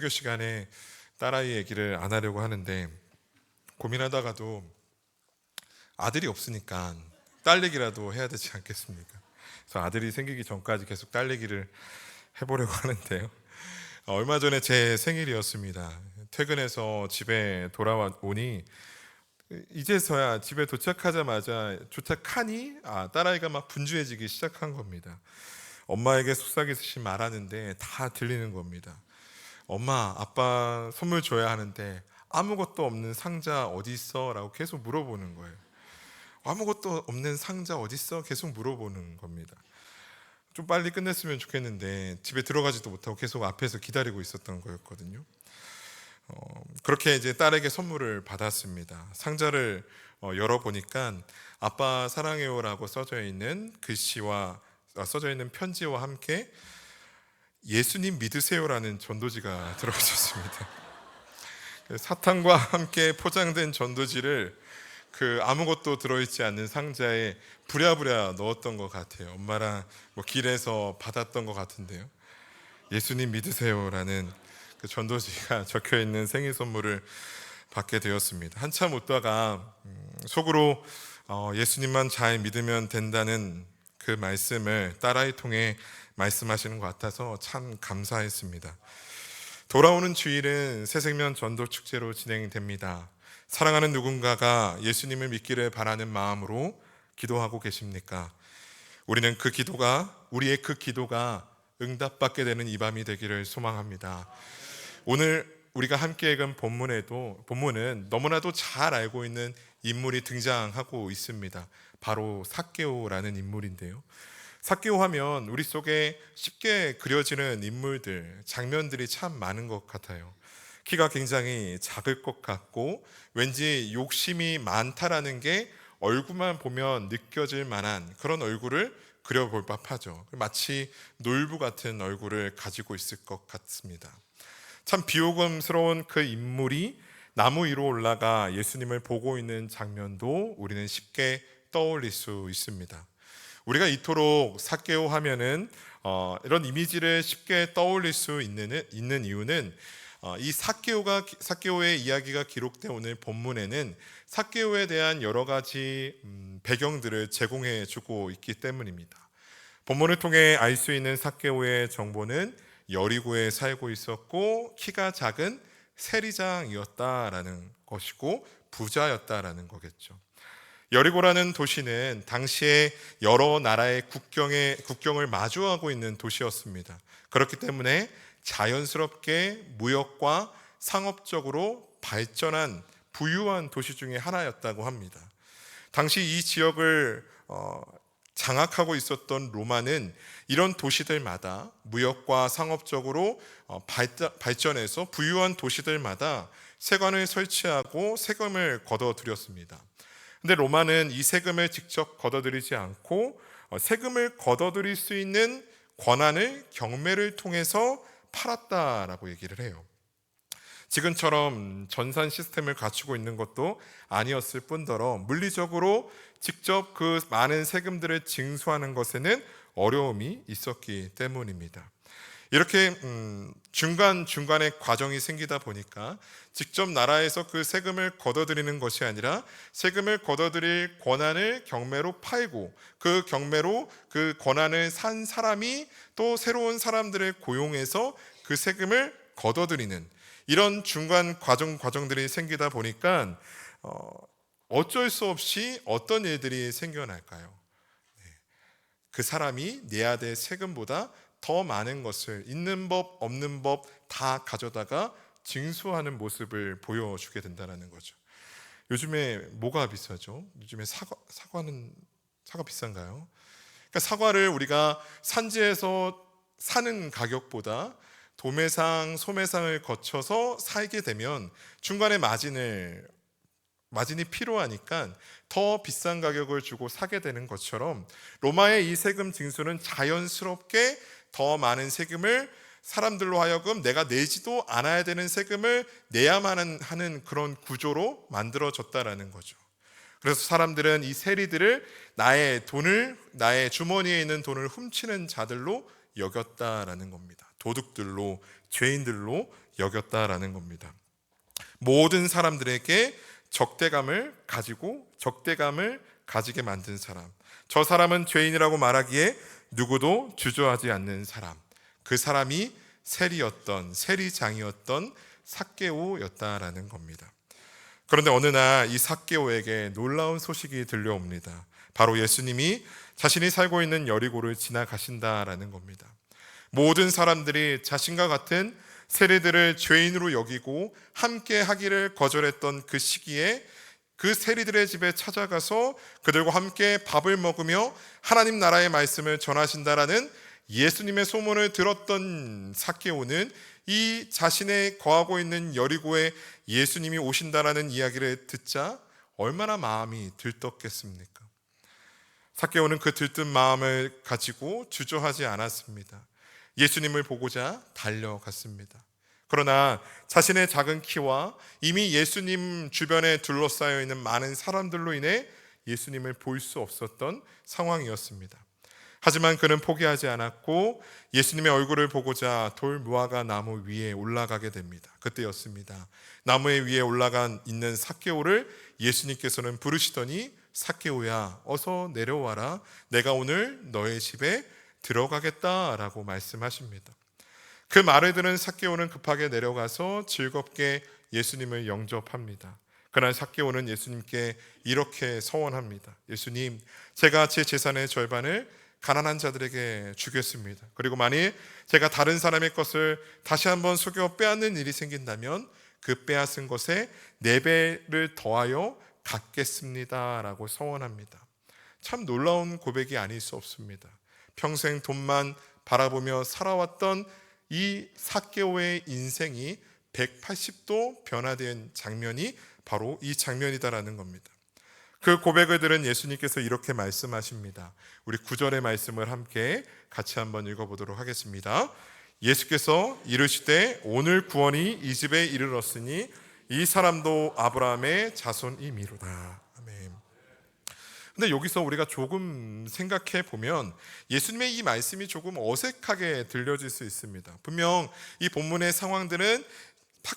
학교 시간에 딸아이 얘기를 안 하려고 하는데 고민하다가도 아들이 없으니까 딸 얘기라도 해야 되지 않겠습니까? 그래서 아들이 생기기 전까지 계속 딸 얘기를 해보려고 하는데요. 얼마 전에 제 생일이었습니다. 퇴근해서 집에 돌아오니 이제서야 집에 도착하자마자 도착하니 딸아이가 막 분주해지기 시작한 겁니다. 엄마에게 속삭이듯이 말하는데 다 들리는 겁니다. 엄마, 아빠 선물 줘야 하는데 아무것도 없는 상자 어디 있어? 라고 계속 물어보는 거예요. 아무것도 없는 상자 어디 있어? 계속 물어보는 겁니다. 좀 빨리 끝냈으면 좋겠는데 집에 들어가지도 못하고 계속 앞에서 기다리고 있었던 거였거든요. 그렇게 이제 딸에게 선물을 받았습니다. 상자를 열어보니까 아빠 사랑해요라고 써져 있는 글씨와 써져 있는 편지와 함께 예수님 믿으세요라는 전도지가 들어있었습니다. 사탕과 함께 포장된 전도지를 그 아무것도 들어있지 않는 상자에 부랴부랴 넣었던 것 같아요. 엄마랑 길에서 받았던 것 같은데요. 예수님 믿으세요라는 그 전도지가 적혀 있는 생일 선물을 받게 되었습니다. 한참 웃다가 속으로 예수님만 잘 믿으면 된다는 그 말씀을 딸아이 통해 말씀하시는 것 같아서 참 감사했습니다. 돌아오는 주일은 새생명 전도 축제로 진행됩니다. 사랑하는 누군가가 예수님을 믿기를 바라는 마음으로 기도하고 계십니까? 우리의 그 기도가 응답받게 되는 이 밤이 되기를 소망합니다. 오늘 우리가 함께 읽은 본문은 너무나도 잘 알고 있는 인물이 등장하고 있습니다. 바로 삭개오라는 인물인데요. 삭개오 하면 우리 속에 쉽게 그려지는 인물들, 장면들이 참 많은 것 같아요. 키가 굉장히 작을 것 같고 왠지 욕심이 많다라는 게 얼굴만 보면 느껴질 만한 그런 얼굴을 그려볼 법하죠. 마치 놀부 같은 얼굴을 가지고 있을 것 같습니다. 참 비호감스러운 그 인물이 나무 위로 올라가 예수님을 보고 있는 장면도 우리는 쉽게 떠올릴 수 있습니다. 우리가 이토록 삭개오 하면은 이런 이미지를 쉽게 떠올릴 수 있는 이유는 이 삭개오의 이야기가 기록된 오늘 본문에는 삭개오에 대한 여러 가지 배경들을 제공해 주고 있기 때문입니다. 본문을 통해 알 수 있는 삭개오의 정보는 여리고에 살고 있었고 키가 작은 세리장이었다라는 것이고 부자였다라는 거겠죠. 여리고라는 도시는 당시에 여러 나라의 국경을 마주하고 있는 도시였습니다. 그렇기 때문에 자연스럽게 무역과 상업적으로 발전한 부유한 도시 중에 하나였다고 합니다. 당시 이 지역을 장악하고 있었던 로마는 이런 도시들마다 무역과 상업적으로 발전해서 부유한 도시들마다 세관을 설치하고 세금을 걷어들였습니다. 근데 로마는 이 세금을 직접 걷어들이지 않고 세금을 걷어들일 수 있는 권한을 경매를 통해서 팔았다라고 얘기를 해요. 지금처럼 전산 시스템을 갖추고 있는 것도 아니었을 뿐더러 물리적으로 직접 그 많은 세금들을 징수하는 것에는 어려움이 있었기 때문입니다. 이렇게 중간중간에 과정이 생기다 보니까 직접 나라에서 그 세금을 걷어들이는 것이 아니라 세금을 걷어들일 권한을 경매로 팔고 그 경매로 그 권한을 산 사람이 또 새로운 사람들을 고용해서 그 세금을 걷어들이는 이런 중간 과정들이 생기다 보니까 어쩔 수 없이 어떤 일들이 생겨날까요? 그 사람이 내야 될 세금보다 더 많은 것을 있는 법 없는 법 다 가져다가 징수하는 모습을 보여주게 된다는 거죠. 요즘에 뭐가 비싸죠? 요즘에 사과 비싼가요? 그러니까 사과를 우리가 산지에서 사는 가격보다 도매상, 소매상을 거쳐서 살게 되면 중간에 마진이 필요하니까 더 비싼 가격을 주고 사게 되는 것처럼 로마의 이 세금 징수는 자연스럽게 더 많은 세금을 사람들로 하여금 내가 내지도 않아야 되는 세금을 내야만 하는 그런 구조로 만들어졌다라는 거죠. 그래서 사람들은 이 세리들을 나의 주머니에 있는 돈을 훔치는 자들로 여겼다라는 겁니다. 도둑들로, 죄인들로 여겼다라는 겁니다. 모든 사람들에게 적대감을 가지게 만든 사람, 저 사람은 죄인이라고 말하기에 누구도 주저하지 않는 사람, 그 사람이 세리장이었던 삭개오였다라는 겁니다. 그런데 어느 날 이 삭개오에게 놀라운 소식이 들려옵니다. 바로 예수님이 자신이 살고 있는 여리고를 지나가신다라는 겁니다. 모든 사람들이 자신과 같은 세리들을 죄인으로 여기고 함께 하기를 거절했던 그 시기에 그 세리들의 집에 찾아가서 그들과 함께 밥을 먹으며 하나님 나라의 말씀을 전하신다라는 예수님의 소문을 들었던 삭개오는 이 자신의 거하고 있는 여리고에 예수님이 오신다라는 이야기를 듣자 얼마나 마음이 들떴겠습니까? 삭개오는 그 들뜬 마음을 가지고 주저하지 않았습니다. 예수님을 보고자 달려갔습니다. 그러나 자신의 작은 키와 이미 예수님 주변에 둘러싸여 있는 많은 사람들로 인해 예수님을 볼 수 없었던 상황이었습니다. 하지만 그는 포기하지 않았고 예수님의 얼굴을 보고자 돌 무화과 나무 위에 올라가게 됩니다. 그때였습니다. 나무에 위에 올라간 있는 삭개오를 예수님께서는 부르시더니 삭개오야, 어서 내려와라. 내가 오늘 너의 집에 들어가겠다라고 말씀하십니다. 그 말을 들은 삭개오는 급하게 내려가서 즐겁게 예수님을 영접합니다. 그날 삭개오는 예수님께 이렇게 서원합니다. 예수님, 제가 제 재산의 절반을 가난한 자들에게 주겠습니다. 그리고 만일 제가 다른 사람의 것을 다시 한번 속여 빼앗는 일이 생긴다면 그 빼앗은 것에 4배를 더하여 갚겠습니다 라고 서원합니다. 참 놀라운 고백이 아닐 수 없습니다. 평생 돈만 바라보며 살아왔던 이 삭개오의 인생이 180도 변화된 장면이 바로 이 장면이다라는 겁니다. 그 고백을 들은 예수님께서 이렇게 말씀하십니다. 우리 9절의 말씀을 함께 같이 한번 읽어보도록 하겠습니다. 예수께서 이르시되 오늘 구원이 이 집에 이르렀으니 이 사람도 아브라함의 자손이미로다. 아멘. 근데 여기서 우리가 조금 생각해 보면 예수님의 이 말씀이 조금 어색하게 들려질 수 있습니다. 분명 이 본문의 상황들은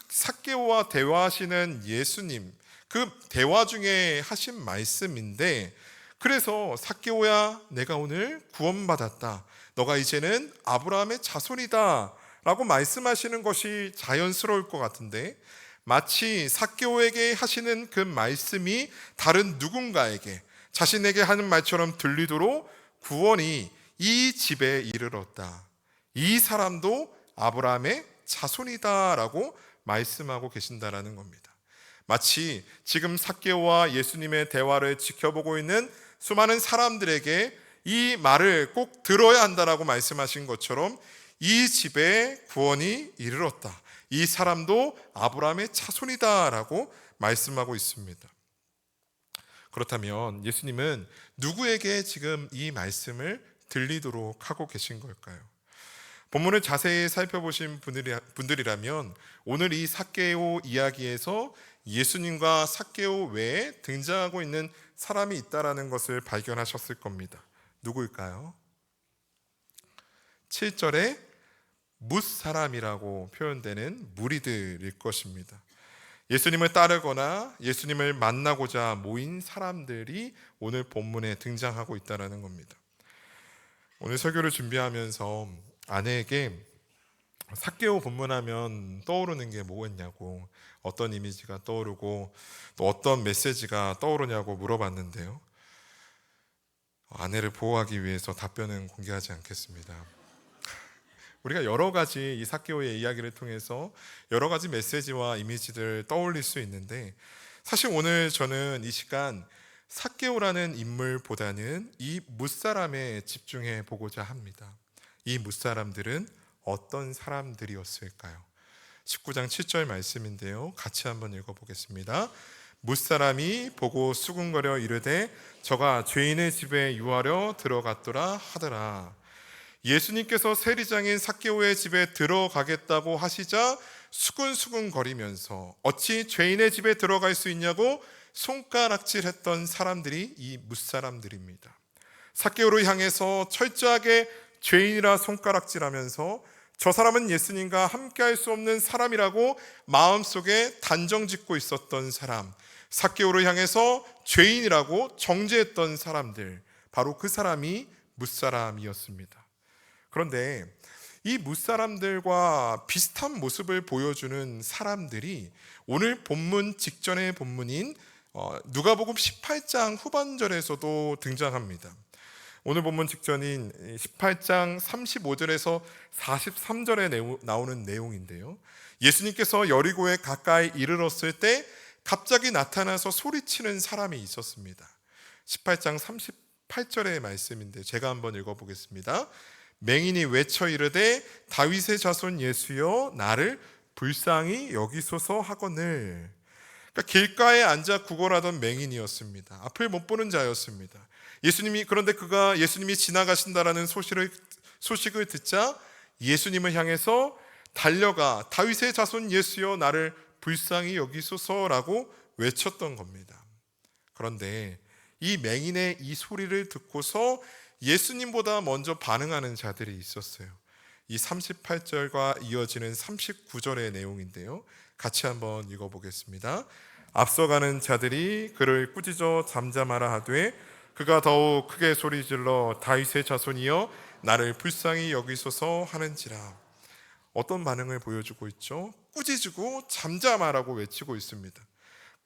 삭개오와 대화하시는 예수님, 그 대화 중에 하신 말씀인데, 그래서 삭개오야, 내가 오늘 구원받았다. 너가 이제는 아브라함의 자손이다 라고 말씀하시는 것이 자연스러울 것 같은데, 마치 삭개오에게 하시는 그 말씀이 다른 누군가에게 자신에게 하는 말처럼 들리도록 구원이 이 집에 이르렀다. 이 사람도 아브라함의 자손이다 라고 말씀하고 계신다라는 겁니다. 마치 지금 삭개오와 예수님의 대화를 지켜보고 있는 수많은 사람들에게 이 말을 꼭 들어야 한다라고 말씀하신 것처럼 이 집에 구원이 이르렀다. 이 사람도 아브라함의 자손이다 라고 말씀하고 있습니다. 그렇다면 예수님은 누구에게 지금 이 말씀을 들리도록 하고 계신 걸까요? 본문을 자세히 살펴보신 분들이라면 오늘 이 삭개오 이야기에서 예수님과 삭개오 외에 등장하고 있는 사람이 있다라는 것을 발견하셨을 겁니다. 누구일까요? 7절에 뭇사람이라고 표현되는 무리들일 것입니다. 예수님을 따르거나 예수님을 만나고자 모인 사람들이 오늘 본문에 등장하고 있다는 겁니다. 오늘 설교를 준비하면서 아내에게 삭개오 본문하면 떠오르는 게 뭐겠냐고, 어떤 이미지가 떠오르고 또 어떤 메시지가 떠오르냐고 물어봤는데요, 아내를 보호하기 위해서 답변은 공개하지 않겠습니다. 우리가 여러 가지 이 삭개오의 이야기를 통해서 여러 가지 메시지와 이미지들 떠올릴 수 있는데, 사실 오늘 저는 이 시간 삭개오라는 인물보다는 이 뭇사람에 집중해 보고자 합니다. 이 뭇사람들은 어떤 사람들이었을까요? 19장 7절 말씀인데요, 같이 한번 읽어보겠습니다. 뭇사람이 보고 수군거려 이르되 저가 죄인의 집에 유하려 들어갔더라 하더라. 예수님께서 세리장인 삭개오의 집에 들어가겠다고 하시자 수근수근 거리면서 어찌 죄인의 집에 들어갈 수 있냐고 손가락질했던 사람들이 이 뭇사람들입니다. 삭개오를 향해서 철저하게 죄인이라 손가락질하면서 저 사람은 예수님과 함께할 수 없는 사람이라고 마음속에 단정짓고 있었던 사람, 삭개오를 향해서 죄인이라고 정죄했던 사람들, 바로 그 사람이 뭇사람이었습니다. 그런데 이 뭇사람들과 비슷한 모습을 보여주는 사람들이 오늘 본문 직전의 본문인 누가복음 18장 후반절에서도 등장합니다. 오늘 본문 직전인 18장 35절에서 43절에 나오는 내용인데요, 예수님께서 여리고에 가까이 이르렀을 때 갑자기 나타나서 소리치는 사람이 있었습니다. 18장 38절의 말씀인데 제가 한번 읽어보겠습니다. 맹인이 외쳐 이르되 다윗의 자손 예수여 나를 불쌍히 여기소서 하거늘. 그러니까 길가에 앉아 구걸하던 맹인이었습니다. 앞을 못 보는 자였습니다. 그런데 그가 예수님이 지나가신다라는 소식을 듣자 예수님을 향해서 달려가 다윗의 자손 예수여 나를 불쌍히 여기소서라고 외쳤던 겁니다. 그런데 이 맹인의 이 소리를 듣고서 예수님보다 먼저 반응하는 자들이 있었어요. 이 38절과 이어지는 39절의 내용인데요, 같이 한번 읽어보겠습니다. 앞서가는 자들이 그를 꾸짖어 잠잠하라 하되 그가 더욱 크게 소리질러 다윗의 자손이여 나를 불쌍히 여기소서 하는지라. 어떤 반응을 보여주고 있죠? 꾸짖고 잠잠하라고 외치고 있습니다.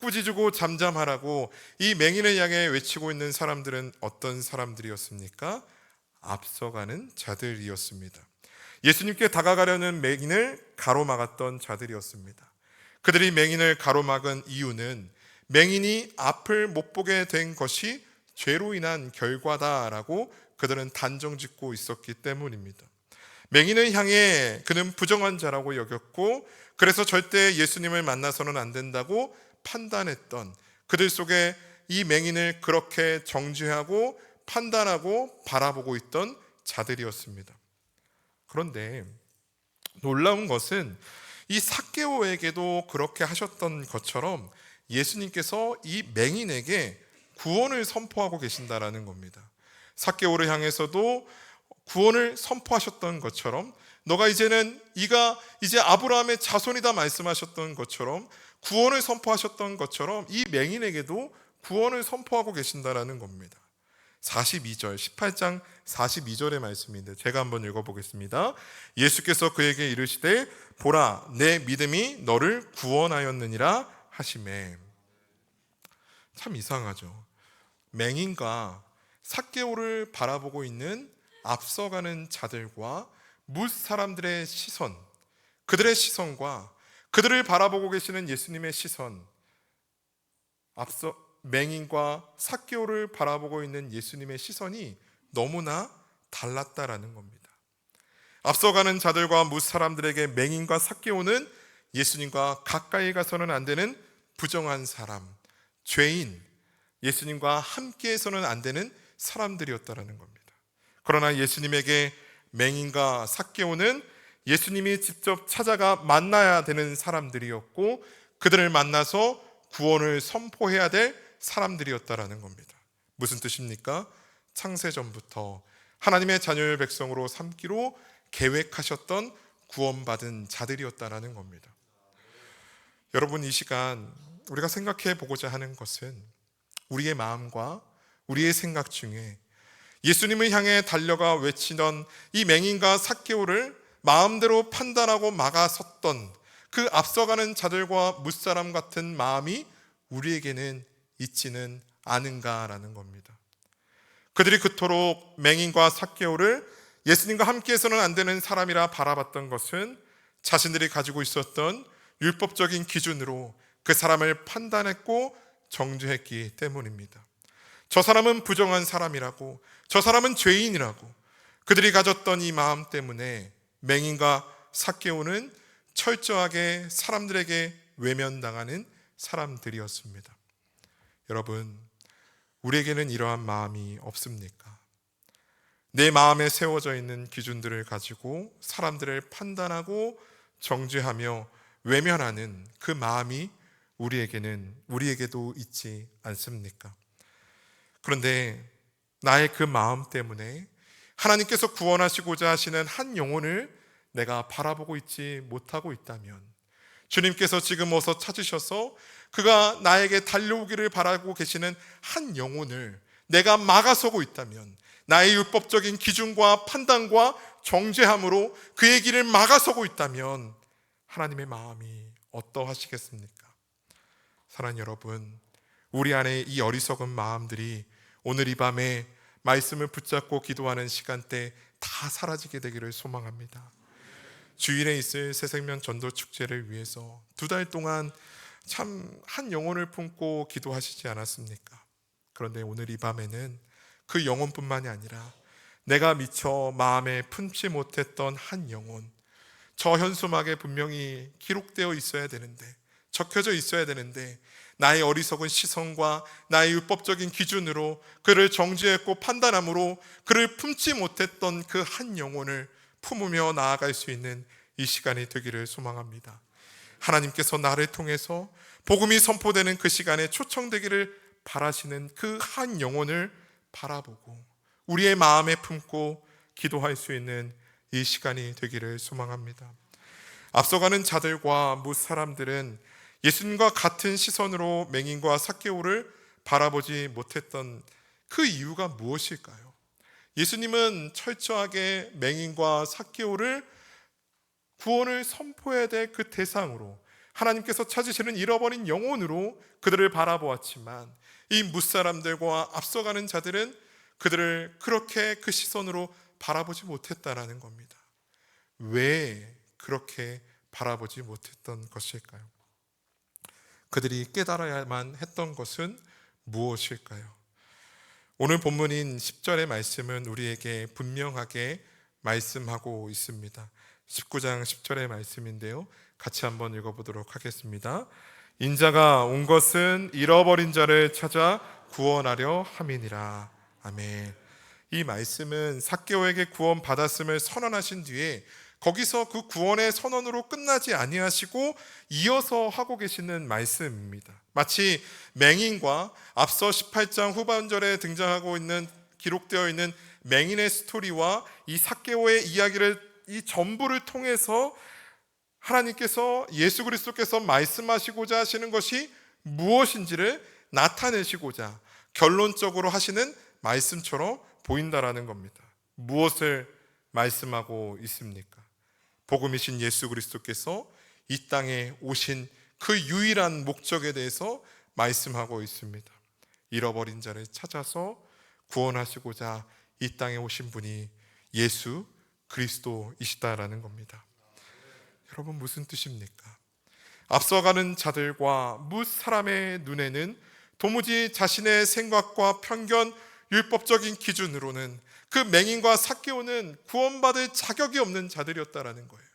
꾸짖고 잠잠하라고 이 맹인을 향해 외치고 있는 사람들은 어떤 사람들이었습니까? 앞서가는 자들이었습니다. 예수님께 다가가려는 맹인을 가로막았던 자들이었습니다. 그들이 맹인을 가로막은 이유는 맹인이 앞을 못 보게 된 것이 죄로 인한 결과다라고 그들은 단정짓고 있었기 때문입니다. 맹인을 향해 그는 부정한 자라고 여겼고, 그래서 절대 예수님을 만나서는 안 된다고 판단했던 그들 속에 이 맹인을 그렇게 정죄하고 판단하고 바라보고 있던 자들이었습니다. 그런데 놀라운 것은 이 삭개오에게도 그렇게 하셨던 것처럼 예수님께서 이 맹인에게 구원을 선포하고 계신다라는 겁니다. 삭개오를 향해서도 구원을 선포하셨던 것처럼, 이가 이제 아브라함의 자손이다 말씀하셨던 것처럼, 구원을 선포하셨던 것처럼 이 맹인에게도 구원을 선포하고 계신다라는 겁니다. 18장 42절의 말씀인데 제가 한번 읽어보겠습니다. 예수께서 그에게 이르시되 보라 내 믿음이 너를 구원하였느니라 하시매. 참 이상하죠. 맹인과 삭개오를 바라보고 있는 앞서가는 자들과 뭇 사람들의 시선, 그들의 시선과 그들을 바라보고 계시는 예수님의 시선, 앞서 맹인과 삭개오를 바라보고 있는 예수님의 시선이 너무나 달랐다라는 겁니다. 앞서가는 자들과 뭇 사람들에게 맹인과 삭개오는 예수님과 가까이 가서는 안 되는 부정한 사람, 죄인, 예수님과 함께해서는 안 되는 사람들이었다라는 겁니다. 그러나 예수님에게 맹인과 삭개오는 예수님이 직접 찾아가 만나야 되는 사람들이었고, 그들을 만나서 구원을 선포해야 될 사람들이었다라는 겁니다. 무슨 뜻입니까? 창세전부터 하나님의 자녀의 백성으로 삼기로 계획하셨던 구원받은 자들이었다라는 겁니다. 여러분, 이 시간 우리가 생각해 보고자 하는 것은 우리의 마음과 우리의 생각 중에 예수님을 향해 달려가 외치던 이 맹인과 삭개오를 마음대로 판단하고 막아섰던 그 앞서가는 자들과 뭇사람 같은 마음이 우리에게는 있지는 않은가라는 겁니다. 그들이 그토록 맹인과 삭개오를 예수님과 함께해서는 안 되는 사람이라 바라봤던 것은 자신들이 가지고 있었던 율법적인 기준으로 그 사람을 판단했고 정죄했기 때문입니다. 저 사람은 부정한 사람이라고, 저 사람은 죄인이라고 그들이 가졌던 이 마음 때문에 맹인과 삭개오는 철저하게 사람들에게 외면당하는 사람들이었습니다. 여러분, 우리에게는 이러한 마음이 없습니까? 내 마음에 세워져 있는 기준들을 가지고 사람들을 판단하고 정죄하며 외면하는 그 마음이 우리에게도 있지 않습니까? 그런데 나의 그 마음 때문에 하나님께서 구원하시고자 하시는 한 영혼을 내가 바라보고 있지 못하고 있다면, 주님께서 지금 어서 찾으셔서 그가 나에게 달려오기를 바라고 계시는 한 영혼을 내가 막아서고 있다면, 나의 율법적인 기준과 판단과 정죄함으로 그의 길을 막아서고 있다면 하나님의 마음이 어떠하시겠습니까? 사랑하는 여러분, 우리 안에 이 어리석은 마음들이 오늘 이 밤에 말씀을 붙잡고 기도하는 시간대 다 사라지게 되기를 소망합니다. 주일에 있을 새생명 전도 축제를 위해서 2달 동안 참 한 영혼을 품고 기도하시지 않았습니까? 그런데 오늘 이 밤에는 그 영혼뿐만이 아니라 내가 미처 마음에 품지 못했던 한 영혼, 저 현수막에 분명히 기록되어 있어야 되는데, 적혀져 있어야 되는데, 나의 어리석은 시선과 나의 율법적인 기준으로 그를 정죄했고 판단함으로 그를 품지 못했던 그 한 영혼을 품으며 나아갈 수 있는 이 시간이 되기를 소망합니다. 하나님께서 나를 통해서 복음이 선포되는 그 시간에 초청되기를 바라시는 그 한 영혼을 바라보고 우리의 마음에 품고 기도할 수 있는 이 시간이 되기를 소망합니다. 앞서가는 자들과 뭇 사람들은 예수님과 같은 시선으로 맹인과 삭개오를 바라보지 못했던 그 이유가 무엇일까요? 예수님은 철저하게 맹인과 삭개오를 구원을 선포해야 될 그 대상으로, 하나님께서 찾으시는 잃어버린 영혼으로 그들을 바라보았지만, 이 뭇사람들과 앞서가는 자들은 그들을 그렇게 그 시선으로 바라보지 못했다라는 겁니다. 왜 그렇게 바라보지 못했던 것일까요? 그들이 깨달아야만 했던 것은 무엇일까요? 오늘 본문인 10절의 말씀은 우리에게 분명하게 말씀하고 있습니다. 19장 10절의 말씀인데요, 같이 한번 읽어보도록 하겠습니다. 인자가 온 것은 잃어버린 자를 찾아 구원하려 함이니라. 아멘. 이 말씀은 삭개오에게 구원 받았음을 선언하신 뒤에 거기서 그 구원의 선언으로 끝나지 아니하시고 이어서 하고 계시는 말씀입니다. 마치 맹인과 앞서 18장 후반절에 등장하고 있는, 기록되어 있는 맹인의 스토리와 이 삭개오의 이야기를, 이 전부를 통해서 하나님께서, 예수 그리스도께서 말씀하시고자 하시는 것이 무엇인지를 나타내시고자 결론적으로 하시는 말씀처럼 보인다라는 겁니다. 무엇을 말씀하고 있습니까? 복음이신 예수 그리스도께서 이 땅에 오신 그 유일한 목적에 대해서 말씀하고 있습니다. 잃어버린 자를 찾아서 구원하시고자 이 땅에 오신 분이 예수 그리스도이시다라는 겁니다. 여러분, 무슨 뜻입니까? 앞서가는 자들과 뭇 사람의 눈에는 도무지 자신의 생각과 편견, 율법적인 기준으로는 그 맹인과 삭개오는 구원받을 자격이 없는 자들이었다라는 거예요.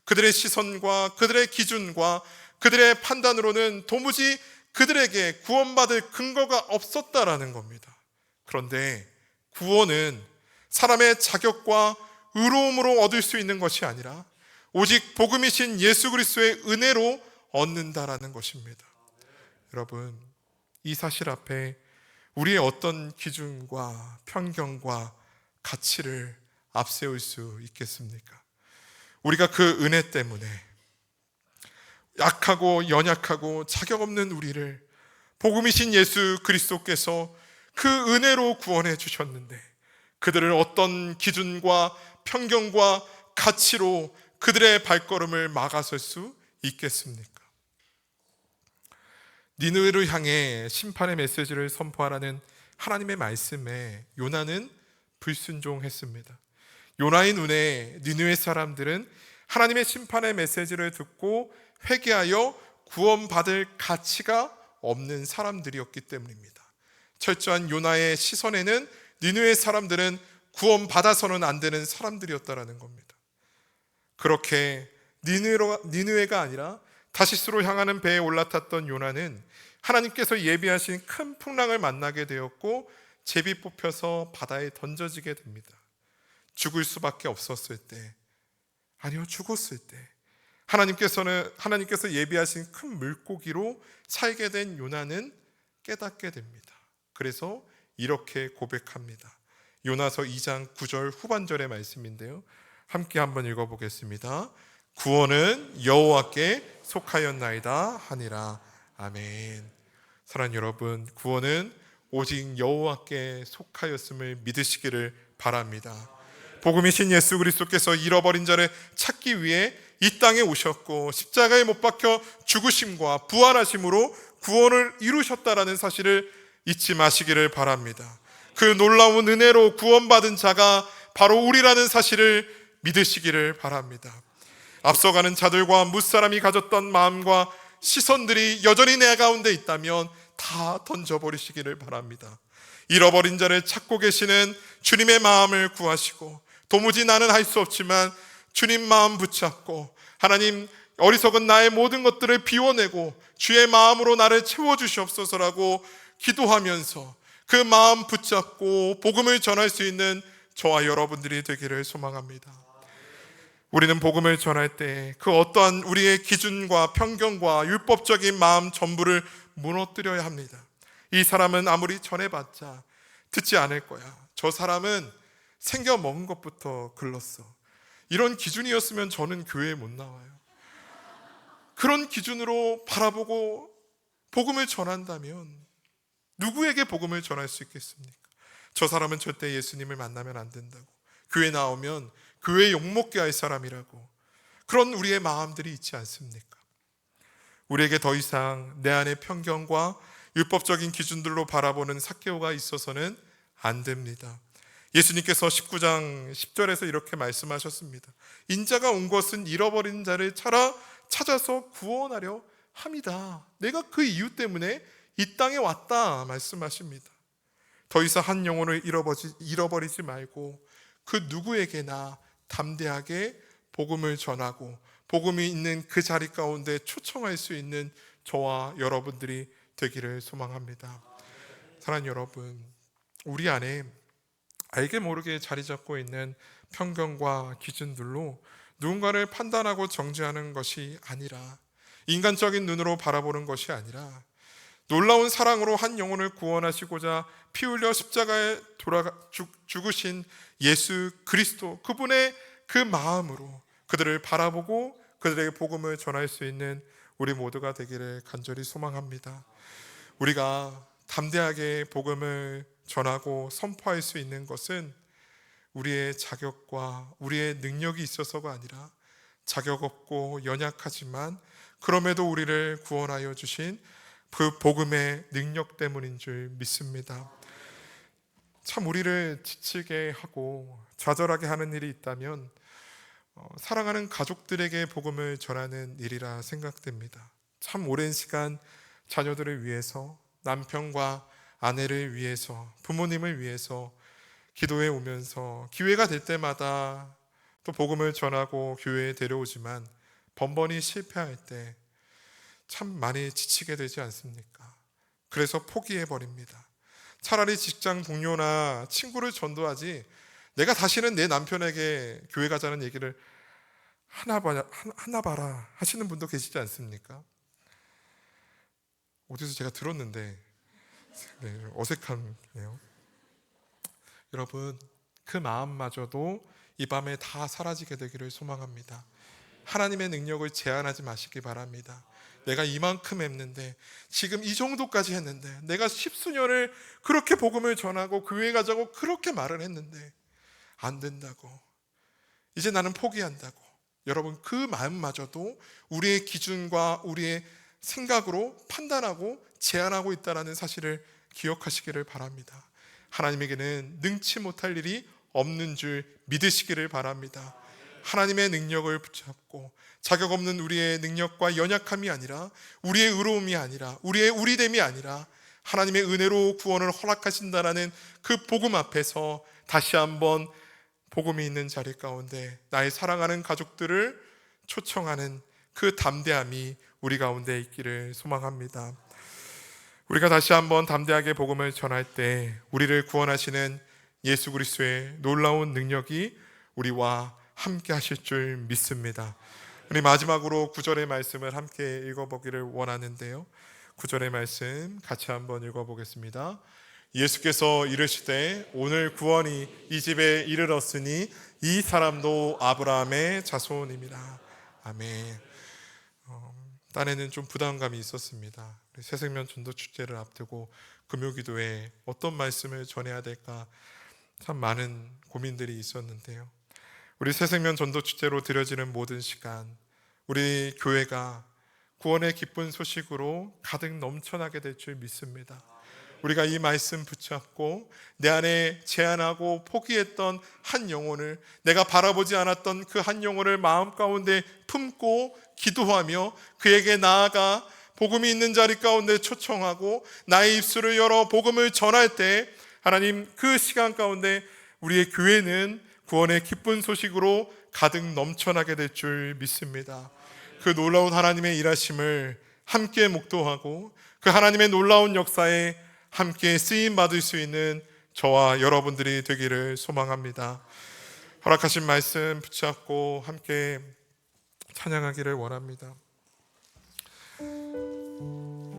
그들의 시선과 그들의 기준과 그들의 판단으로는 도무지 그들에게 구원받을 근거가 없었다라는 겁니다. 그런데 구원은 사람의 자격과 의로움으로 얻을 수 있는 것이 아니라 오직 복음이신 예수 그리스도의 은혜로 얻는다라는 것입니다. 여러분, 이 사실 앞에 우리의 어떤 기준과 편견과 가치를 앞세울 수 있겠습니까? 우리가 그 은혜 때문에 약하고 연약하고 자격 없는 우리를 복음이신 예수 그리스도께서 그 은혜로 구원해 주셨는데, 그들을 어떤 기준과 편견과 가치로 그들의 발걸음을 막아설 수 있겠습니까? 니느웨를 향해 심판의 메시지를 선포하라는 하나님의 말씀에 요나는 불순종했습니다. 요나의 눈에 니느웨 사람들은 하나님의 심판의 메시지를 듣고 회개하여 구원받을 가치가 없는 사람들이었기 때문입니다. 철저한 요나의 시선에는 니느웨 사람들은 구원받아서는 안 되는 사람들이었다라는 겁니다. 그렇게 니느웨가 아니라 다시스로 향하는 배에 올라탔던 요나는 하나님께서 예비하신 큰 풍랑을 만나게 되었고 제비 뽑혀서 바다에 던져지게 됩니다. 죽을 수밖에 없었을 때, 아니요, 죽었을 때 하나님께서 예비하신 큰 물고기로 살게 된 요나는 깨닫게 됩니다. 그래서 이렇게 고백합니다. 요나서 2장 9절 후반절의 말씀인데요, 함께 한번 읽어보겠습니다. 구원은 여호와께 속하였나이다 하니라. 아멘. 사랑하는 여러분, 구원은 오직 여호와께 속하였음을 믿으시기를 바랍니다. 복음이신 예수 그리스도께서 잃어버린 자를 찾기 위해 이 땅에 오셨고 십자가에 못 박혀 죽으심과 부활하심으로 구원을 이루셨다라는 사실을 잊지 마시기를 바랍니다. 그 놀라운 은혜로 구원받은 자가 바로 우리라는 사실을 믿으시기를 바랍니다. 앞서가는 자들과 무사람이 가졌던 마음과 시선들이 여전히 내 가운데 있다면 다 던져버리시기를 바랍니다. 잃어버린 자를 찾고 계시는 주님의 마음을 구하시고, 도무지 나는 할 수 없지만 주님 마음 붙잡고, 하나님, 어리석은 나의 모든 것들을 비워내고 주의 마음으로 나를 채워주시옵소서라고 기도하면서 그 마음 붙잡고 복음을 전할 수 있는 저와 여러분들이 되기를 소망합니다. 우리는 복음을 전할 때 그 어떠한 우리의 기준과 편견과 율법적인 마음 전부를 무너뜨려야 합니다. 이 사람은 아무리 전해봤자 듣지 않을 거야. 저 사람은 생겨 먹은 것부터 글렀어. 이런 기준이었으면 저는 교회에 못 나와요. 그런 기준으로 바라보고 복음을 전한다면 누구에게 복음을 전할 수 있겠습니까? 저 사람은 절대 예수님을 만나면 안 된다고, 교회 나오면 교회 욕먹게 할 사람이라고, 그런 우리의 마음들이 있지 않습니까? 우리에게 더 이상 내 안의 편견과 율법적인 기준들로 바라보는 삭개오가 있어서는 안 됩니다. 예수님께서 19장 10절에서 이렇게 말씀하셨습니다. 인자가 온 것은 잃어버린 자를 찾아서 구원하려 함이다. 내가 그 이유 때문에 이 땅에 왔다 말씀하십니다. 더 이상 한 영혼을 잃어버리지 말고 그 누구에게나 담대하게 복음을 전하고 복음이 있는 그 자리 가운데 초청할 수 있는 저와 여러분들이 되기를 소망합니다. 사랑하는 여러분, 우리 안에 알게 모르게 자리 잡고 있는 편견과 기준들로 누군가를 판단하고 정죄하는 것이 아니라, 인간적인 눈으로 바라보는 것이 아니라, 놀라운 사랑으로 한 영혼을 구원하시고자 피 흘려 십자가에 죽으신 예수 그리스도, 그분의 그 마음으로 그들을 바라보고 그들에게 복음을 전할 수 있는 우리 모두가 되기를 간절히 소망합니다. 우리가 담대하게 복음을 전하고 선포할 수 있는 것은 우리의 자격과 우리의 능력이 있어서가 아니라 자격 없고 연약하지만 그럼에도 우리를 구원하여 주신 그 복음의 능력 때문인 줄 믿습니다. 참 우리를 지치게 하고 좌절하게 하는 일이 있다면 사랑하는 가족들에게 복음을 전하는 일이라 생각됩니다. 참 오랜 시간 자녀들을 위해서, 남편과 아내를 위해서, 부모님을 위해서 기도해 오면서 기회가 될 때마다 또 복음을 전하고 교회에 데려오지만 번번이 실패할 때 참 많이 지치게 되지 않습니까? 그래서 포기해 버립니다. 차라리 직장 동료나 친구를 전도하지, 내가 다시는 내 남편에게 교회 가자는 얘기를 하나 봐라 하시는 분도 계시지 않습니까? 어디서 제가 들었는데 어색하네요. 여러분, 그 마음마저도 이 밤에 다 사라지게 되기를 소망합니다. 하나님의 능력을 제한하지 마시기 바랍니다. 내가 이만큼 했는데, 지금 이 정도까지 했는데, 내가 십수년을 그렇게 복음을 전하고 교회 가자고 그렇게 말을 했는데 안 된다고, 이제 나는 포기한다고, 여러분 그 마음마저도 우리의 기준과 우리의 생각으로 판단하고 제한하고 있다는 사실을 기억하시기를 바랍니다. 하나님에게는 능치 못할 일이 없는 줄 믿으시기를 바랍니다. 하나님의 능력을 붙잡고 자격 없는 우리의 능력과 연약함이 아니라, 우리의 의로움이 아니라, 우리의 우리됨이 아니라 하나님의 은혜로 구원을 허락하신다라는 그 복음 앞에서 다시 한번 복음이 있는 자리 가운데 나의 사랑하는 가족들을 초청하는 그 담대함이 우리 가운데 있기를 소망합니다. 우리가 다시 한번 담대하게 복음을 전할 때 우리를 구원하시는 예수 그리스도의 놀라운 능력이 우리와 함께 하실 줄 믿습니다. 우리 마지막으로 9절의 말씀을 함께 읽어보기를 원하는데요, 9절의 말씀 같이 한번 읽어보겠습니다. 예수께서 이르시되 오늘 구원이 이 집에 이르렀으니 이 사람도 아브라함의 자손입니다. 아멘. 딴에는 좀 부담감이 있었습니다. 새생명 전도 축제를 앞두고 금요기도에 어떤 말씀을 전해야 될까 참 많은 고민들이 있었는데요. 우리 새생명 전도 축제로 드려지는 모든 시간, 우리 교회가 구원의 기쁜 소식으로 가득 넘쳐나게 될 줄 믿습니다. 우리가 이 말씀 붙잡고 내 안에 제한하고 포기했던 한 영혼을, 내가 바라보지 않았던 그 한 영혼을 마음 가운데 품고 기도하며 그에게 나아가 복음이 있는 자리 가운데 초청하고 나의 입술을 열어 복음을 전할 때 하나님 그 시간 가운데 우리의 교회는 구원의 기쁜 소식으로 가득 넘쳐나게 될 줄 믿습니다. 그 놀라운 하나님의 일하심을 함께 묵도하고 그 하나님의 놀라운 역사에 함께 쓰임 받을 수 있는 저와 여러분들이 되기를 소망합니다. 허락하신 말씀 붙잡고 함께 찬양하기를 원합니다.